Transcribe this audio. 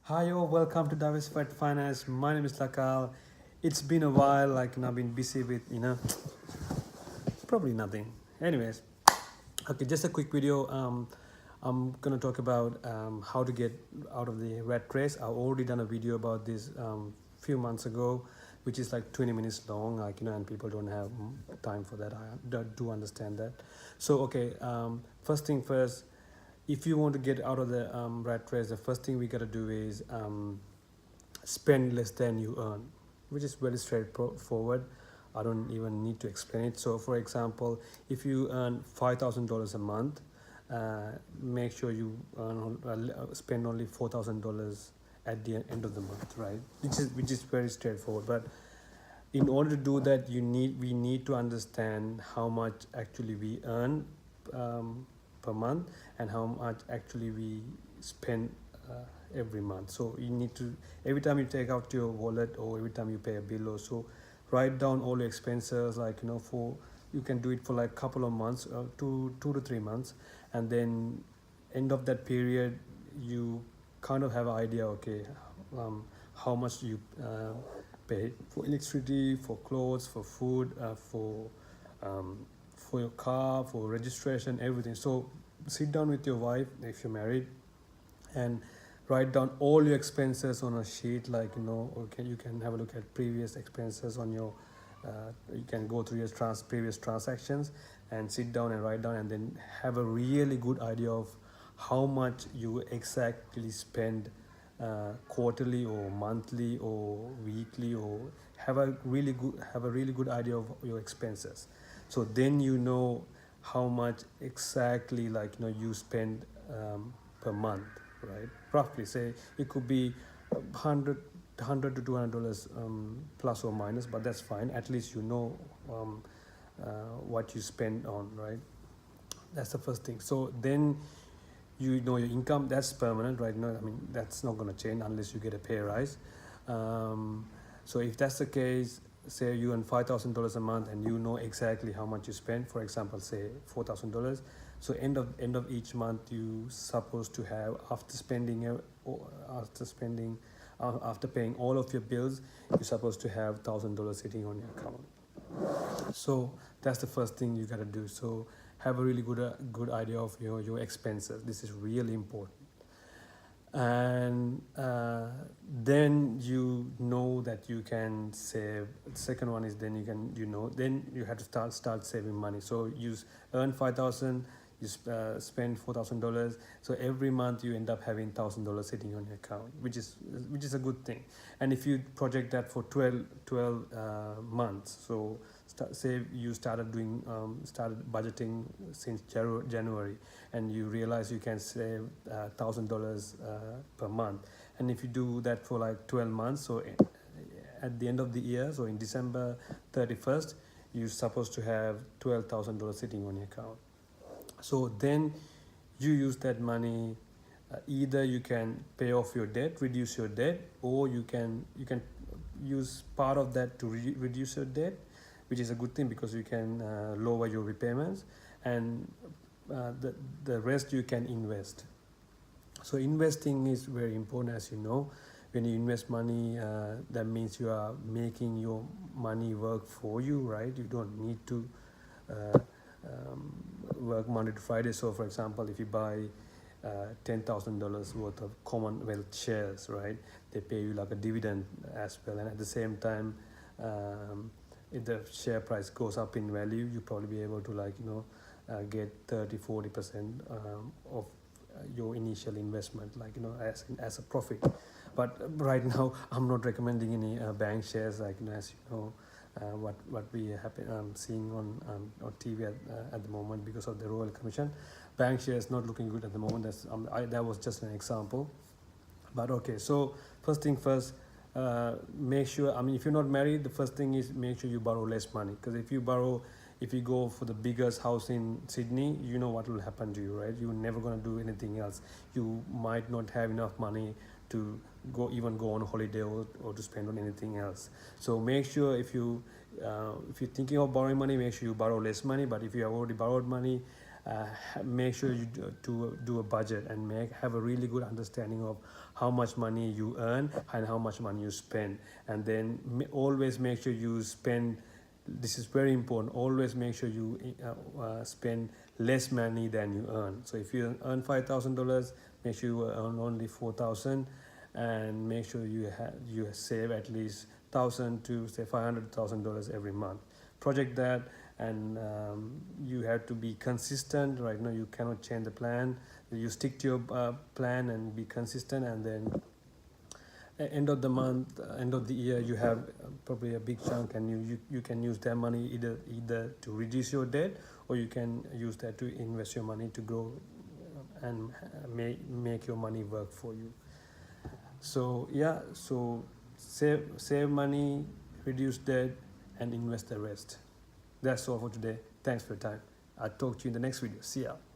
Hi, all, welcome to Diversified Finance. My name is Lakal. It's been a while, I've been busy with, probably nothing. Anyways, okay, just a quick video. I'm gonna talk about how to get out of the rat race. I've already done a video about this few months ago, which is like 20 minutes long, and people don't have time for that. I do understand that. So, okay, first thing first, if you want to get out of the rat race, the first thing we gotta do is spend less than you earn, which is very straightforward. I don't even need to explain it. So, for example, if you earn $5,000 a month, make sure you spend only $4,000 at the end of the month, right? Which is very straightforward. But in order to do that, we need to understand how much actually we earn per month and how much actually we spend every month. So you need to, every time you take out your wallet or every time you pay a bill or so, write down all your expenses, for you can do it for like a couple of months, 2 to 3 months, and then end of that period you kind of have an idea, okay, how much you pay for electricity, for clothes, for food, for your car, for registration, everything. So sit down with your wife if you're married and write down all your expenses on a sheet, okay, you can have a look at previous expenses on your you can go through your previous transactions and sit down and write down, and then have a really good idea of how much you exactly spend quarterly or monthly or weekly, or have a really good idea of your expenses. So then how much exactly you spend per month, right? Roughly, say it could be 100 to $200 plus or minus, but that's fine. At least um, what you spend on, right? That's the first thing. So then you know your income, that's permanent right now. I mean, that's not going to change unless you get a pay rise. um, so if that's the case, say you earn $5,000 a month and you know exactly how much you spend, for example, say $4,000. So end of each month you supposed to have, after paying all of your bills, you're supposed to have $1,000 sitting on your account. So that's the first thing you got to do. So have a really good idea of your expenses. This is really important. And then you know that you can save. The second one is, then then you have to start saving money. So you earn 5,000, you spend $4,000. So every month you end up having $1,000 sitting on your account, which is a good thing. And if you project that for 12 months, so say you started budgeting since January, and you realize you can save $1,000 per month. And if you do that for like 12 months, so at the end of the year, so in December 31st, you're supposed to have $12,000 sitting on your account. So then you use that money. Either you can pay off your debt, reduce your debt, or you can use part of that to reduce your debt, which is a good thing because you can lower your repayments, and the rest you can invest. So investing is very important, as you know. When you invest money, that means you are making your money work for you, right? You don't need to uh, work Monday to Friday. So, for example, if you buy $10,000 worth of Commonwealth shares, right? They pay you like a dividend as well, and at the same time, if the share price goes up in value, you probably be able to get 30-40% of your initial investment, as a profit. But right now I'm not recommending any bank shares, as you know, what we have been seeing on TV at the moment because of the Royal Commission. Bank shares not looking good at the moment. That was just an example. But okay, so first thing first, make sure, I mean, if you're not married, the first thing is make sure you borrow less money. Because if you go for the biggest house in Sydney, you know what will happen to you, right? You're never going to do anything else. You might not have enough money to go on holiday, or to spend on anything else. So make sure if you're thinking of borrowing money, make sure you borrow less money. But if you have already borrowed money, make sure you do a budget and have a really good understanding of how much money you earn and how much money you spend, and then always make sure you spend, this is very important, always make sure you spend less money than you earn. So if you earn $5,000, make sure you earn only 4,000, and make sure you save at least $1,000 to say $500,000 every month. Project that, and you have to be consistent. Right now you cannot change the plan. You stick to your plan and be consistent, and then end of the month, end of the year, you have probably a big chunk, and you can use that money either to reduce your debt, or you can use that to invest your money to grow and make your money work for you. So yeah, so save money, reduce debt, and invest the rest. That's all for today. Thanks for your time. I'll talk to you in the next video. See ya.